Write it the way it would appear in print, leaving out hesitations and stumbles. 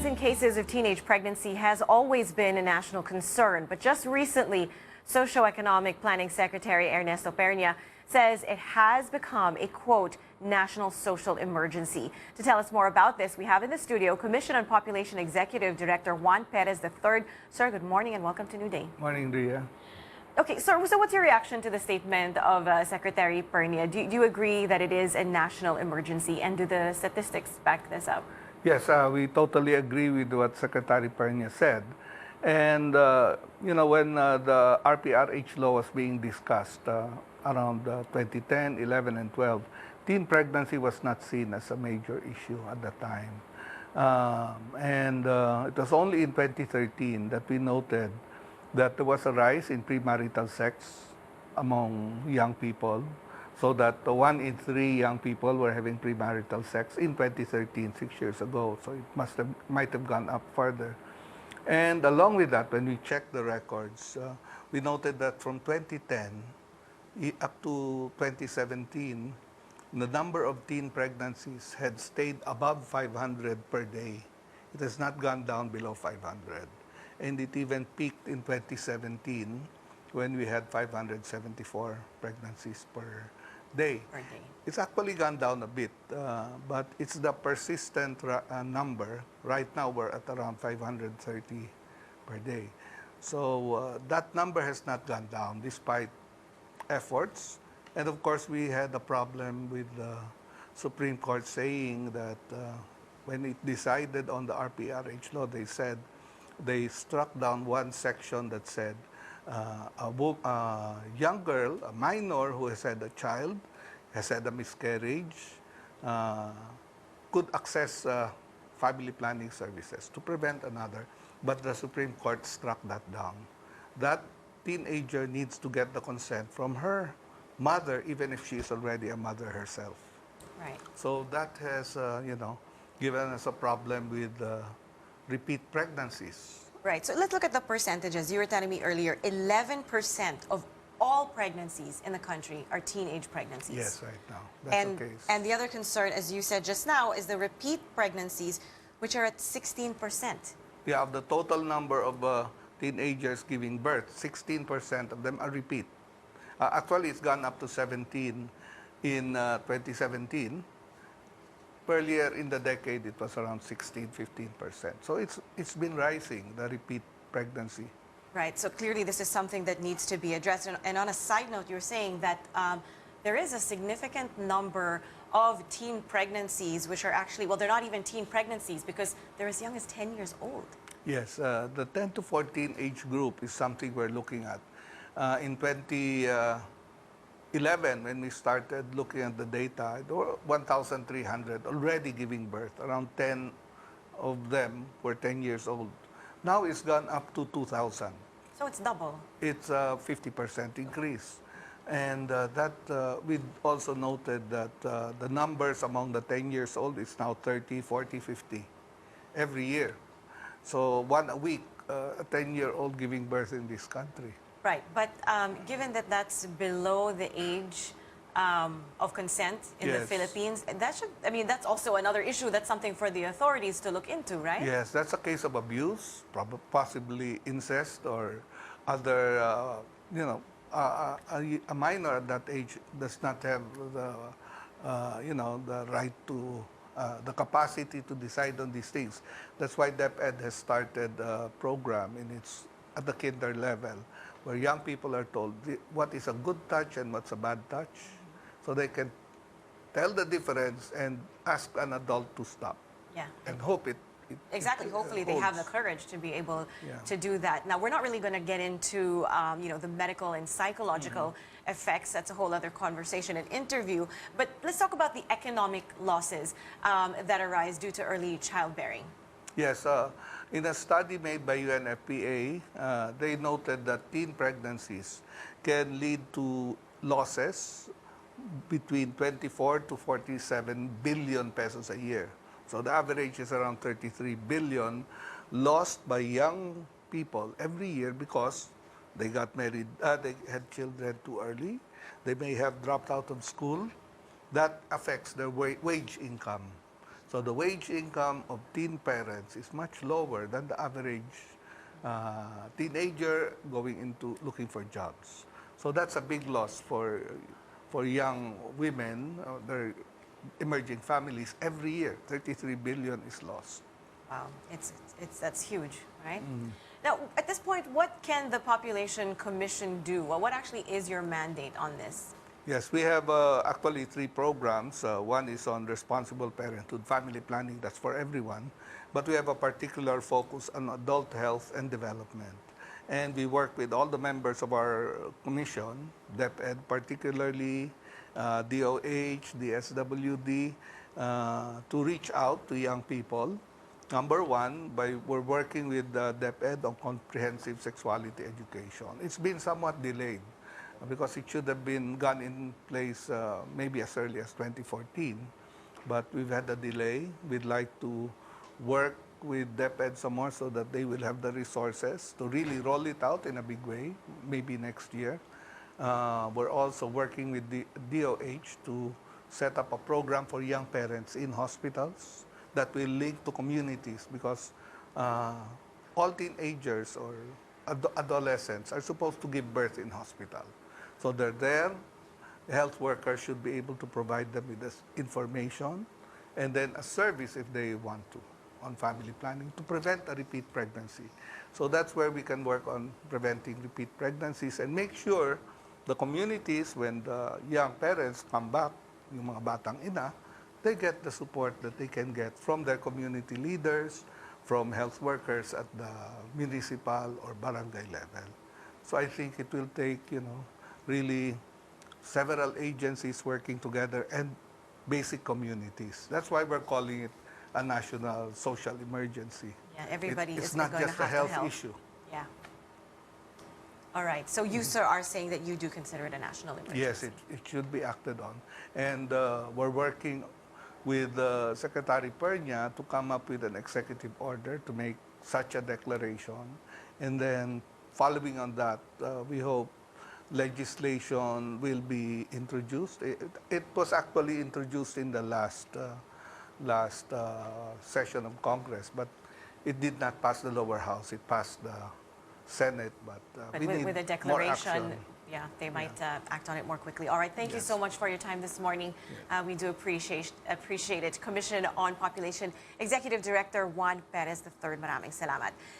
rise in cases of teenage pregnancy has always been a national concern, but just recently, Socioeconomic Planning Secretary Ernesto Pernia says it has become a, quote, national social emergency. To tell us more about this, we have in the studio Commission on Population Executive Director Juan Perez III. Sir, good morning and welcome to New Day. Morning, Ria. Okay, sir, so what's your reaction to the statement of Secretary Pernia? Do you agree that it is a national emergency, and do the statistics back this up? Yes, we totally agree with what Secretary Pernia said. And, when the RPRH law was being discussed around 2010, 11, and 12, teen pregnancy was not seen as a major issue at the time. It was only in 2013 that we noted that there was a rise in premarital sex among young people, so that 1 in 3 young people were having premarital sex in 2013, 6 years ago. So it might have gone up further. And along with that, when we checked the records, we noted that from 2010 up to 2017, the number of teen pregnancies had stayed above 500 per day. It has not gone down below 500. And it even peaked in 2017 when we had 574 pregnancies per day. It's actually gone down a bit, but it's the persistent number. Right now, we're at around 530 per day. So that number has not gone down despite efforts. And of course, we had a problem with the Supreme Court saying that when it decided on the RPRH law, they said they struck down one section that said a young girl, a minor who has had a child, has had a miscarriage, could access family planning services to prevent another. But the Supreme Court struck that down. That teenager needs to get the consent from her mother, even if she is already a mother herself. Right. So that has, given us a problem with repeat pregnancies. Right. So let's look at the percentages. You were telling me earlier, 11% of all pregnancies in the country are teenage pregnancies. Yes, right now. That's the case. And the other concern, as you said just now, is the repeat pregnancies, which are at 16%. Yeah, of the total number of teenagers giving birth, 16% of them are repeat. Actually, it's gone up to 17 in 2017. Earlier in the decade, it was around 16, 15%. So it's been rising, the repeat pregnancy. Right. So clearly, this is something that needs to be addressed. And on a side note, you're saying that there is a significant number of teen pregnancies, which are actually, well, they're not even teen pregnancies because they're as young as 10 years old. Yes, the 10 to 14 age group is something we're looking at. In 2011, when we started looking at the data, there were 1,300 already giving birth. Around 10 of them were 10 years old. Now it's gone up to 2,000. So it's double. It's a 50% increase. And we also noted that the numbers among the 10 years old is now 30, 40, 50 every year. So one a week, a 10-year-old giving birth in this country. Right, but given that that's below the age of consent in the Philippines, that should, that's also another issue. That's something for the authorities to look into, right? Yes, that's a case of abuse, possibly incest or other, a minor at that age does not have the, the right to, the capacity to decide on these things. That's why DepEd has started a program at the kinder level, where young people are told what is a good touch and what's a bad touch, so they can tell the difference and ask an adult to stop. Yeah. And hope it exactly. Hopefully they have the courage to be able to do that. Now, we're not really going to get into the medical and psychological effects. That's a whole other conversation and interview. But let's talk about the economic losses that arise due to early childbearing. Yes, in a study made by UNFPA, they noted that teen pregnancies can lead to losses between 24 to 47 billion pesos a year. So the average is around 33 billion lost by young people every year because they got married, they had children too early, they may have dropped out of school. That affects their wage income. So the wage income of teen parents is much lower than the average teenager going into looking for jobs. So that's a big loss for young women, their emerging families. Every year, 33 billion is lost. Wow, that's huge, right? Now, at this point, what can the Population Commission do? Well, what actually is your mandate on this? Yes, we have actually 3 programs. One is on responsible parenthood, family planning, that's for everyone. But we have a particular focus on adult health and development. And we work with all the members of our commission, DepEd, particularly DOH, DSWD, to reach out to young people. Number one, we're working with DepEd on comprehensive sexuality education. It's been somewhat delayed because it should have been gone in place maybe as early as 2014. But we've had a delay. We'd like to work with DepEd some more so that they will have the resources to really roll it out in a big way, maybe next year. We're also working with the DOH to set up a program for young parents in hospitals that will link to communities, because all teenagers or adolescents are supposed to give birth in hospital. So they're there. The health workers should be able to provide them with this information and then a service if they want to on family planning to prevent a repeat pregnancy. So that's where we can work on preventing repeat pregnancies and make sure the communities, when the young parents come back, yung mga batang ina, they get the support that they can get from their community leaders, from health workers at the municipal or barangay level. So I think it will take, really several agencies working together and basic communities. That's why we're calling it a national social emergency. Yeah, everybody it's is not going just to a have health to help. issue. Yeah. All right. So you, sir, are saying that you do consider it a national emergency? Yes, it should be acted on. And we're working with Secretary Pernia to come up with an executive order to make such a declaration. And then following on that, we hope legislation will be introduced. It was actually introduced in the last session of Congress, but it did not pass the lower house. It passed the Senate, but we need with a more declaration, action. yeah, they might act on it more quickly. All right, thank you so much for your time this morning. We do appreciate it. Commission on Population Executive Director Juan Perez III, maraming salamat.